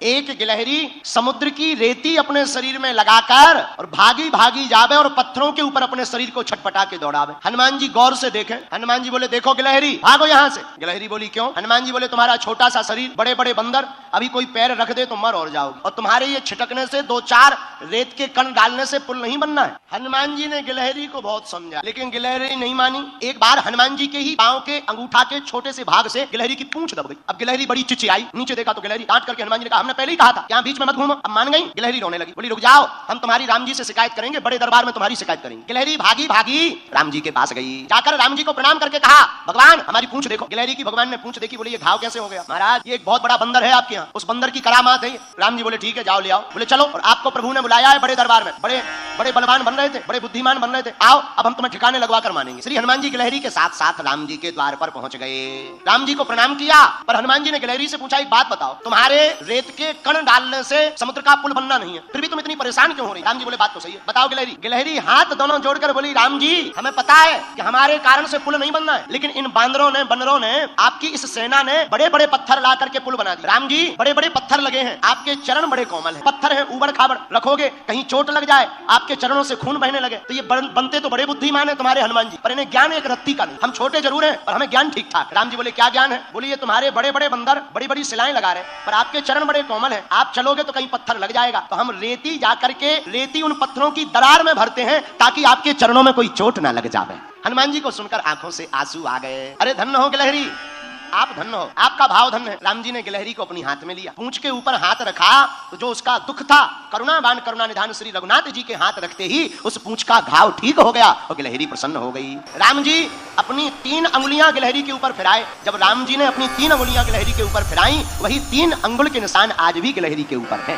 एक गिलहरी समुद्र की रेती अपने शरीर में लगाकर और भागी भागी जावे और पत्थरों के ऊपर अपने शरीर को छटपटा के दौड़ावे। हनुमान जी गौर से देखें, हनुमान जी बोले देखो गिलहरी भागो यहाँ से। गिलहरी बोली क्यों? हनुमान जी बोले तुम्हारा छोटा सा शरीर, बड़े बड़े बंदर, अभी कोई पैर रख दे तो मर और जाओगे, और तुम्हारे ये छिटकने से, दो चार रेत के कण डालने से पुल नहीं बनना है। हनुमान जी ने गिलहरी को बहुत समझा, लेकिन गिलहरी नहीं मानी। एक बार हनुमान जी के ही पांव के अंगूठा के छोटे से भाग से गिलहरी की पूंछ दब गई। अब गिलहरी बड़ी चिचियाई, नीचे देखा तो गिलहरी डांट करके हनुमान जी ने कहा हमने पहले ही कहा था यहाँ बीच में मत घूमो। अब मान गई, गिलहरी रोने लगी, बोली रुक जाओ, हम तुम्हारी राम जी से शिकायत करेंगे, बड़े दरबार में तुम्हारी शिकायत करेंगे। गिलहरी भागी भागी राम जी के पास गई, जाकर राम जी को प्रणाम करके कहा भगवान हमारी पूंछ देखो। गिलहरी की भगवान ने पूंछ देखी, बोले ये घाव कैसे हो गया? महाराज ये एक बहुत बड़ा बंदर है आपके यहाँ, उस बंदर की करामात है। राम जी बोले ठीक है जाओ ले आओ। बोले चलो, और आपको प्रभु ने बुलाया है बड़े दरबार में, बड़े बड़े बलवान बन रहे थे, बड़े बुद्धिमान बन रहे थे, आओ अब हम तुम्हें ठिकाने लगवा कर मानेंगे। श्री हनुमान जी गिलहरी के साथ साथ राम जी के द्वार पर पहुंच गए। राम जी को प्रणाम किया, पर हनुमान जी ने गिलहरी से पूछा एक बात बताओ, तुम्हारे रेत के कण डालने से समुद्र का पुल बनना नहीं है, फिर भी तुम इतनी परेशान क्यों हो रही? राम जी बोले बात तो सही है, बताओ गिलहरी। गिलहरी हाथ दोनों जोड़कर बोली राम जी हमें पता है कि हमारे कारण से पुल नहीं बनना है, लेकिन इन बांदरों ने, बंदरों ने, आपकी इस सेना ने बड़े बड़े पत्थर ला करके पुल बना दिया। राम जी बड़े बड़े पत्थर लगे हैं, आपके चरण बड़े कोमल हैं, पत्थर हैं उबड़ खाबड़, रखोगे कहीं चोट लग जाए, आपके चरणों से खून बहने लगे, तो ये बनते तो बड़े बुद्धिमान है तुम्हारे हनुमान जी, पर इन्हें ज्ञान एक रत्ती का नहीं। हम छोटे जरूर हैं पर हमें ज्ञान ठीक ठाक। राम जी बोले क्या ज्ञान है? बोले ये तुम्हारे बड़े बड़े बंदर बड़ी बड़ी सिलाएं लगा रहे हैं, पर आपके चरण बड़े कोमल हैं, आप चलोगे तो कहीं पत्थर लग जाएगा, तो हम रेती जाकर के रेती उन पत्थरों की दरार में भरते हैं ताकि आपके चरणों में कोई चोट ना लग जाए। हनुमान जी को सुनकर आंखों से आंसू आ गए। अरे धन्य हो गिलहरी, आप धन्य हो, आपका भाव धन्य है। राम जी ने गिलहरी को अपनी हाथ में लिया, पूंछ के ऊपर हाथ रखा तो जो उसका दुख था, करुणावान करुणा निधान श्री रघुनाथ जी के हाथ रखते ही उस पूंछ का घाव ठीक हो गया और गिलहरी प्रसन्न हो गई। राम जी अपनी 3 अंगुलियां गिलहरी के ऊपर फिराए। जब राम जी ने अपनी 3 अंगुलियां गिलहरी के ऊपर फिराई, वही 3 अंगुल के निशान आज भी गिलहरी के ऊपर है।